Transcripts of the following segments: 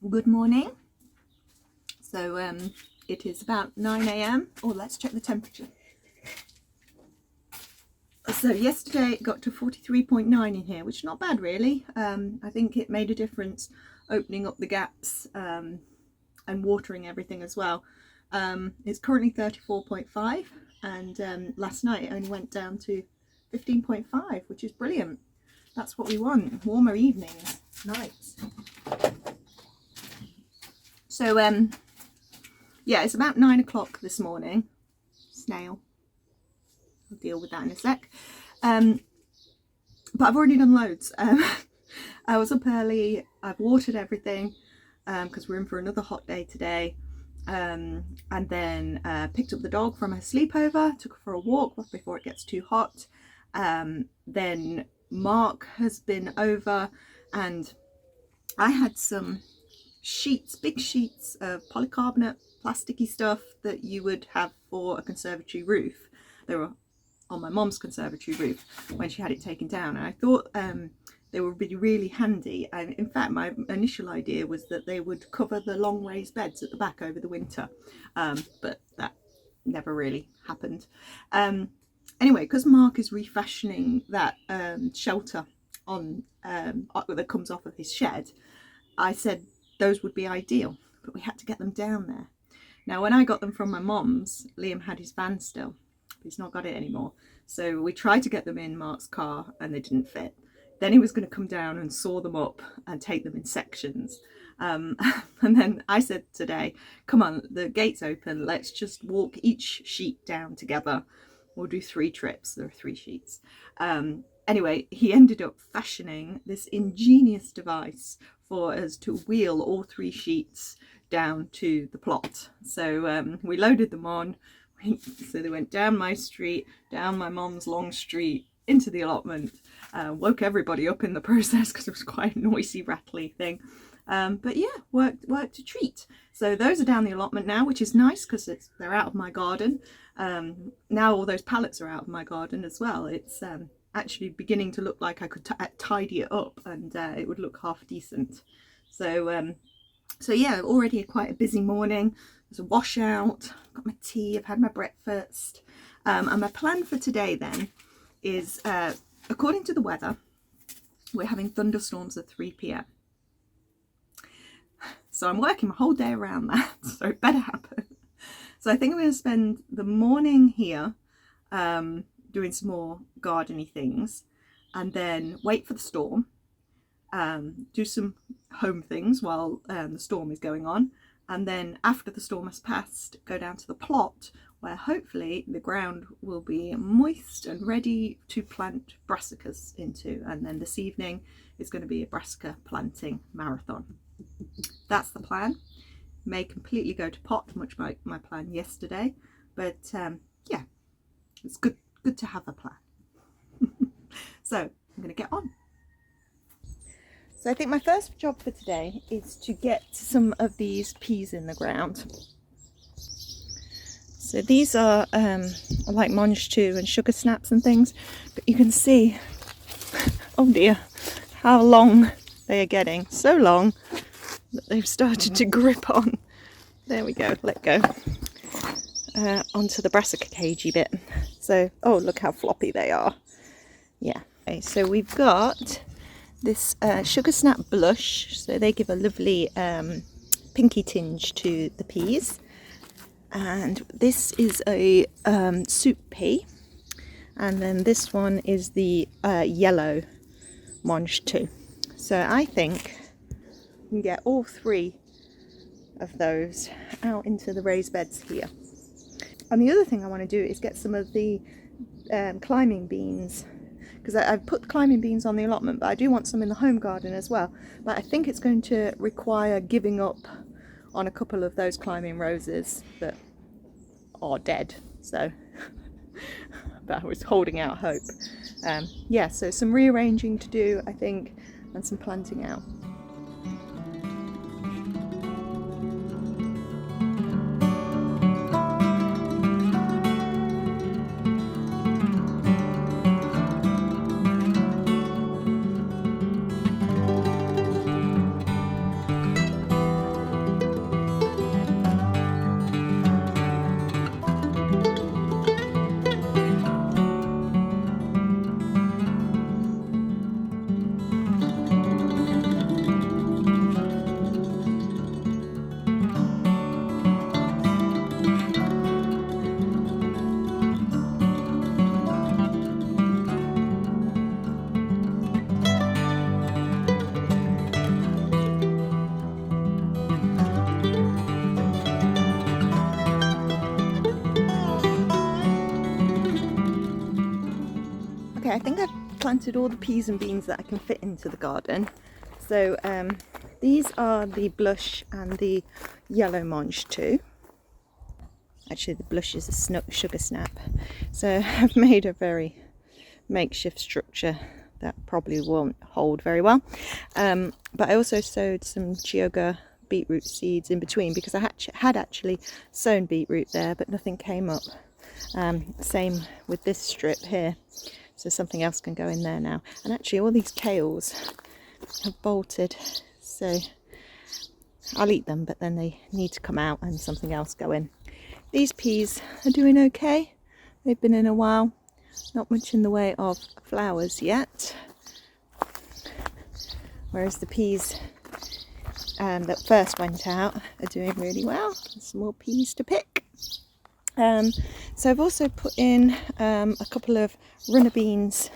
Good morning. So it is about 9 a.m. Oh, let's check the temperature. So yesterday it got to 43.9 in here, which is not bad really. I think it made a difference opening up the gaps and watering everything as well. It's currently 34.5 and last night it only went down to 15.5, which is brilliant. That's what we want, warmer evenings, nights. So yeah, it's about 9 o'clock this morning. Snail. I'll deal with that in a sec. But I've already done loads. I was up early, I've watered everything because we're in for another hot day today. And then picked up the dog from her sleepover, took her for a walk before it gets too hot. Then Mark has been over and I had some sheets, big sheets of polycarbonate, plasticky stuff that you would have for a conservatory roof. They were on my mom's conservatory roof when she had it taken down, and I thought they would be really handy. And in fact, my initial idea was that they would cover the long raised beds at the back over the winter, but that never really happened. Anyway, because Mark is refashioning that shelter on that comes off of his shed, I said those would be ideal, but we had to get them down there. Now, when I got them from my mom's, Liam had his van still. He's not got it anymore. So we tried to get them in Mark's car and they didn't fit. Then he was going to come down and saw them up and take them in sections. And then I said today, come on, the gate's open. Let's just walk each sheet down together. We'll do 3 trips. There are 3 sheets. Anyway, he ended up fashioning this ingenious device for us to wheel all 3 sheets down to the plot. So we loaded them on. So they went down my street, down my mom's long street, into the allotment. Woke everybody up in the process because it was quite a noisy, rattly thing. But yeah, worked a treat. So those are down the allotment now, which is nice because they're out of my garden. Now all those pallets are out of my garden as well. It's actually beginning to look like I could tidy it up and it would look half decent. So yeah, already quite a busy morning. There's a washout, I've got my tea, I've had my breakfast. And my plan for today then is, according to the weather, we're having thunderstorms at 3 p.m. So I'm working my whole day around that, so it better happen. So I think I'm going to spend the morning here doing some more garden-y things, and then wait for the storm, do some home things while the storm is going on, and then after the storm has passed, go down to the plot where hopefully the ground will be moist and ready to plant brassicas into. And then this evening is going to be a brassica planting marathon. That's the plan. May completely go to pot, much like my plan yesterday, but yeah, it's good to have a plan. So I'm going to get on. So I think my first job for today is to get some of these peas in the ground. So these are like mange too and sugar snaps and things, but you can see, oh dear, how long they are getting. So long that they've started to grip on. There we go, let go. Onto the brassica cagey bit. So, oh, look how floppy they are. Yeah. Okay, so we've got this sugar snap blush, so they give a lovely pinky tinge to the peas. And this is a soup pea, and then this one is the yellow mange too. So I think we can get all 3 of those out into the raised beds here. And the other thing I want to do is get some of the climbing beans, because I've put climbing beans on the allotment, but I do want some in the home garden as well. But I think it's going to require giving up on a couple of those climbing roses that are dead. So, but I was holding out hope. Yeah, so some rearranging to do, I think, and some planting out. I think I've planted all the peas and beans that I can fit into the garden. So these are the blush and the yellow mange too. Actually, the blush is a sugar snap. So I've made a very makeshift structure that probably won't hold very well. But I also sowed some Chioggia beetroot seeds in between, because I had actually sown beetroot there, but nothing came up. Same with this strip here. So something else can go in there now. And actually all these kales have bolted, so I'll eat them, but then they need to come out and something else go in. These peas are doing okay. They've been in a while. Not much in the way of flowers yet. Whereas the peas that first went out are doing really well. Some more peas to pick. So I've also put in a couple of runner beans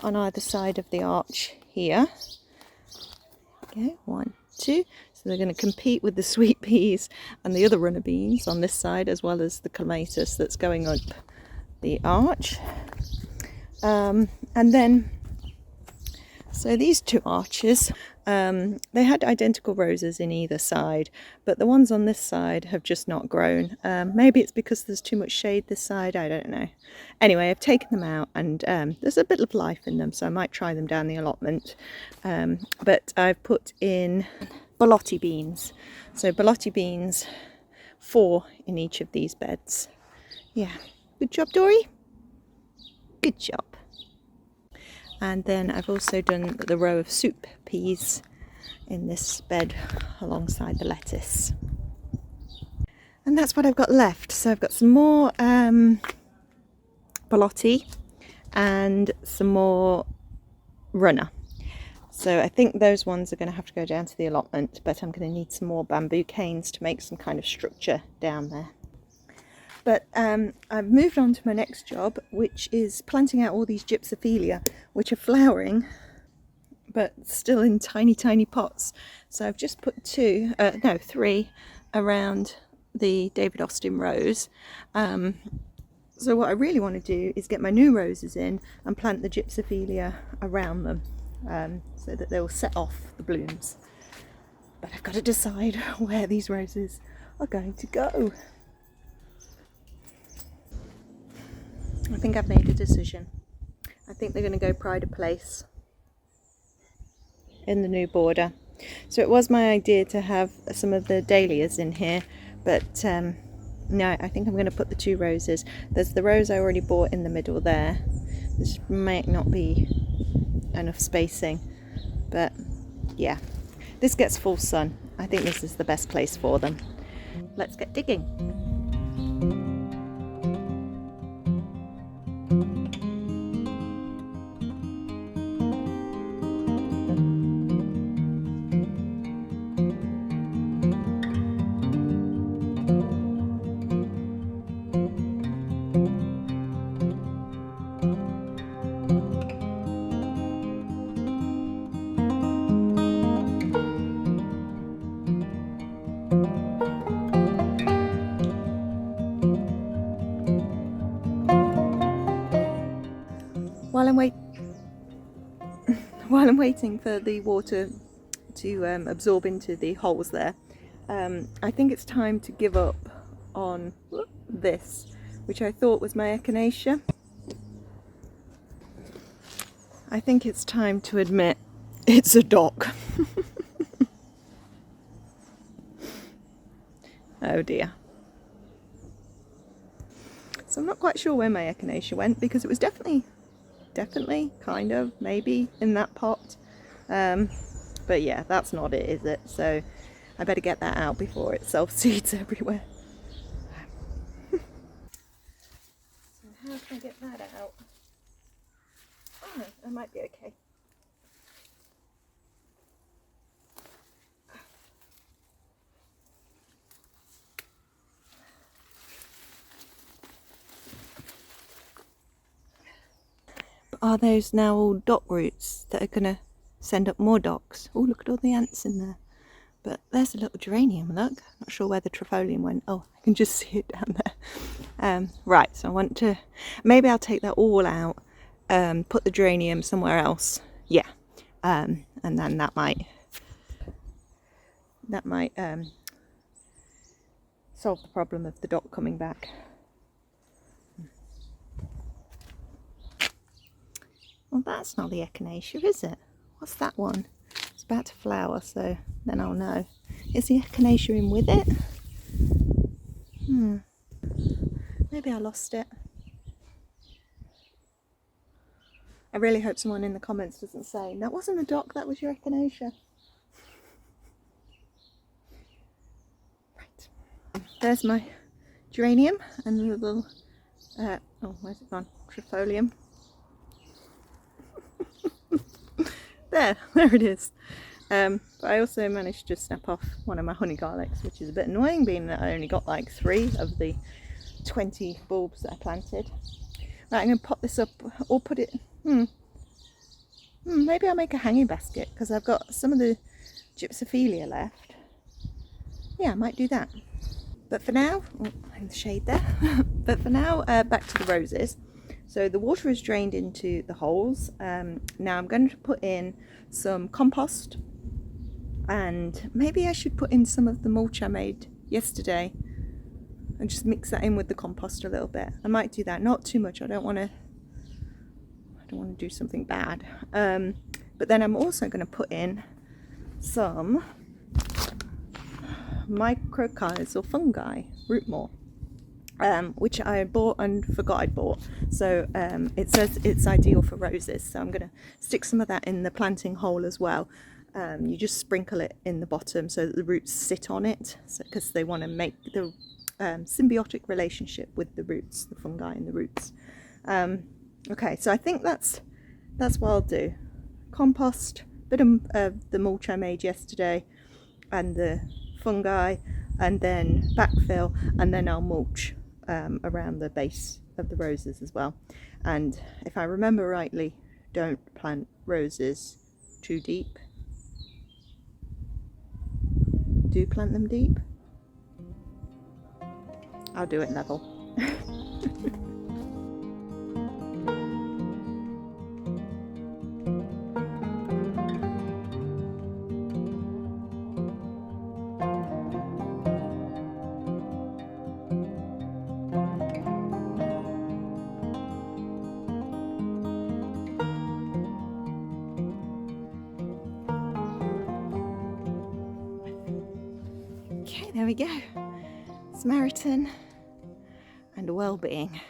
on either side of the arch here. Okay, 1, 2. So they're going to compete with the sweet peas and the other runner beans on this side, as well as the clematis that's going up the arch. And then, so these two arches, they had identical roses in either side, but the ones on this side have just not grown. Maybe it's because there's too much shade this side, I don't know. Anyway, I've taken them out, and there's a bit of life in them, so I might try them down the allotment. But I've put in borlotti beans. So borlotti beans, 4 in each of these beds. Yeah, good job, Dory. Good job. And then I've also done the row of soup peas in this bed alongside the lettuce. And that's what I've got left. So I've got some more borlotti and some more runner. So I think those ones are going to have to go down to the allotment, but I'm going to need some more bamboo canes to make some kind of structure down there. But I've moved on to my next job, which is planting out all these gypsophilia, which are flowering, but still in tiny, tiny pots. So I've just put 3 around the David Austin rose. So what I really want to do is get my new roses in and plant the gypsophilia around them, so that they will set off the blooms. But I've got to decide where these roses are going to go. I think I've made a decision. I think they're going to go pride of place in the new border. So it was my idea to have some of the dahlias in here, but no, I think I'm going to put the 2 roses. There's the rose I already bought in the middle there. This might not be enough spacing, but yeah, this gets full sun. I think this is the best place for them. Let's get digging. While I'm waiting for the water to absorb into the holes there, I think it's time to give up on this, which I thought was my echinacea. I think it's time to admit it's a dock. Oh dear. So I'm not quite sure where my echinacea went, because it was definitely, kind of, maybe in that pot. But yeah, that's not it, is it? So I better get that out before it self-seeds everywhere. So how can I get that out? Oh, that might be okay. Are those now all dock roots that are going to send up more docks? Oh, look at all the ants in there. But there's a little geranium, look. Not sure where the trifolium went. Oh, I can just see it down there. Right, so I want to... Maybe I'll take that all out put the geranium somewhere else, yeah, and then that might solve the problem of the dot coming back. Well, that's not the echinacea, is it? What's that one? It's about to flower, so then I'll know. Is the echinacea in with it? Maybe I lost it. I really hope someone in the comments doesn't say, that wasn't a dock, that was your echinacea. Right. There's my geranium and the little, oh, where's it gone? Trifolium. there it is. But I also managed to snap off one of my honey garlics, which is a bit annoying, being that I only got like 3 of the 20 bulbs that I planted. Right, I'm going to pop this up, or put it, maybe I'll make a hanging basket, because I've got some of the gypsophilia left. Yeah, I might do that. But for now, in the shade there, but for now, back to the roses. So the water is drained into the holes. Now I'm going to put in some compost, and maybe I should put in some of the mulch I made yesterday and just mix that in with the compost a little bit. I might do that, not too much. I don't want to do something bad. But then I'm also going to put in some mycorrhizal fungi, root moor. Which I bought and forgot I'd bought. So it says it's ideal for roses, so I'm going to stick some of that in the planting hole as well. You just sprinkle it in the bottom so that the roots sit on it, because they want to make the symbiotic relationship with the roots, the fungi and the roots. Okay, so I think that's what I'll do. Compost, bit of the mulch I made yesterday, and the fungi, and then backfill, and then I'll mulch around the base of the roses as well. And if I remember rightly, don't plant roses too deep. Do plant them deep. I'll do it level. Okay, there we go. Samaritan and well-being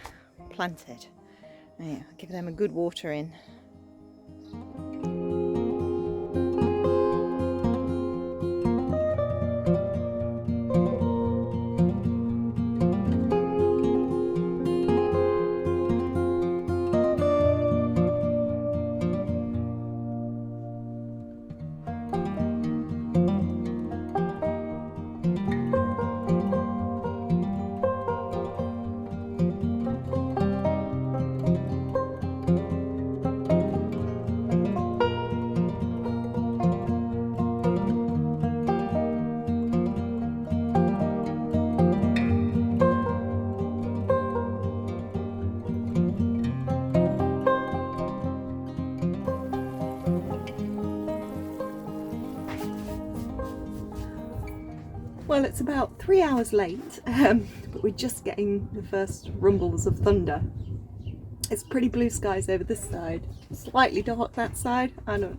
planted. Right, I'll give them a good water in. Well, it's about 3 hours late, but we're just getting the first rumbles of thunder. It's pretty blue skies over this side, slightly dark that side. I don't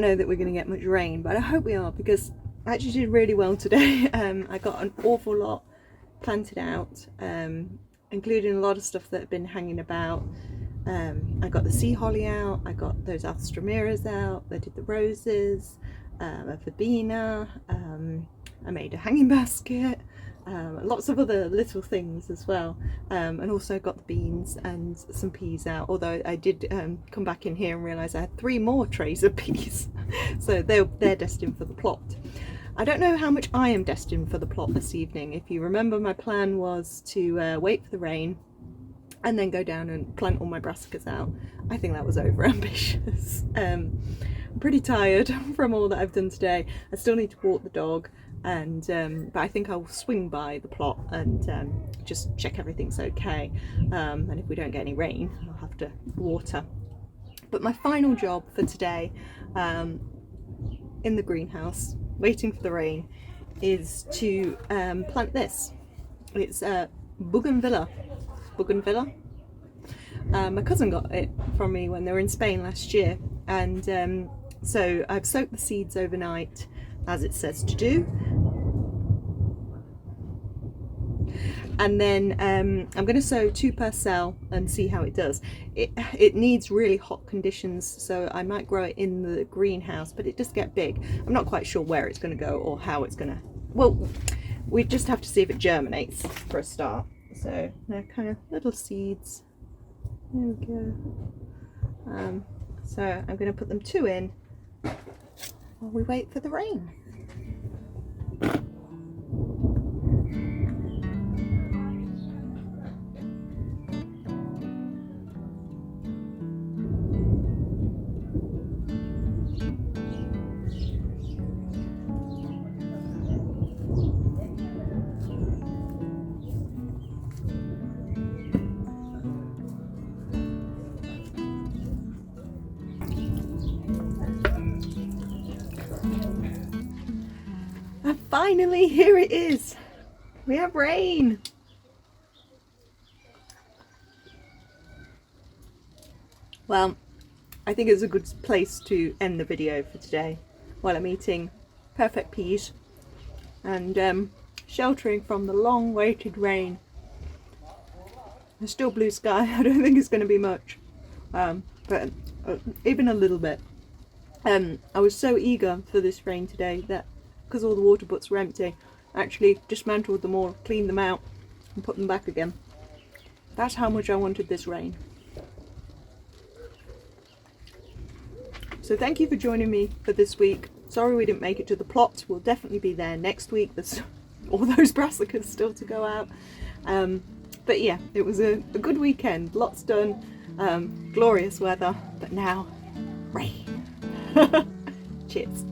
know that we're going to get much rain, but I hope we are, because I actually did really well today. I got an awful lot planted out, including a lot of stuff that had been hanging about. I got the sea holly out, I got those alstroemeras out, I did the roses, a verbena, I made a hanging basket, lots of other little things as well, and also got the beans and some peas out, although I did come back in here and realise I had 3 more trays of peas. So they're destined for the plot. I don't know how much I am destined for the plot this evening. If you remember, my plan was to wait for the rain and then go down and plant all my brassicas out. I think that was over ambitious. I'm pretty tired from all that I've done today. I still need to walk the dog. and but I think I'll swing by the plot and just check everything's okay, and if we don't get any rain I'll have to water. But my final job for today in the greenhouse, waiting for the rain, is to plant this. It's a buganvilla. My cousin got it from me when they were in Spain last year, and so I've soaked the seeds overnight as it says to do, and then I'm going to sow 2 per cell and see how it does. It needs really hot conditions, so I might grow it in the greenhouse, but it does get big. I'm not quite sure where it's going to go or how it's going to, well, we just have to see if it germinates for a start. So they're kind of little seeds. There we go. So I'm going to put them 2 in while we wait for the rain. And finally, here it is. We have rain. Well, I think it's a good place to end the video for today while I'm eating perfect peas and sheltering from the long-awaited rain. There's still blue sky. I don't think it's going to be much, but even a little bit. I was so eager for this rain today that, because all the water butts were empty, I actually dismantled them all, cleaned them out and put them back again. That's how much I wanted this rain. So thank you for joining me for this week. Sorry we didn't make it to the plot. We'll definitely be there next week. There's all those brassicas still to go out. But yeah, it was a good weekend. Lots done. Glorious weather. But now, rain. Cheers.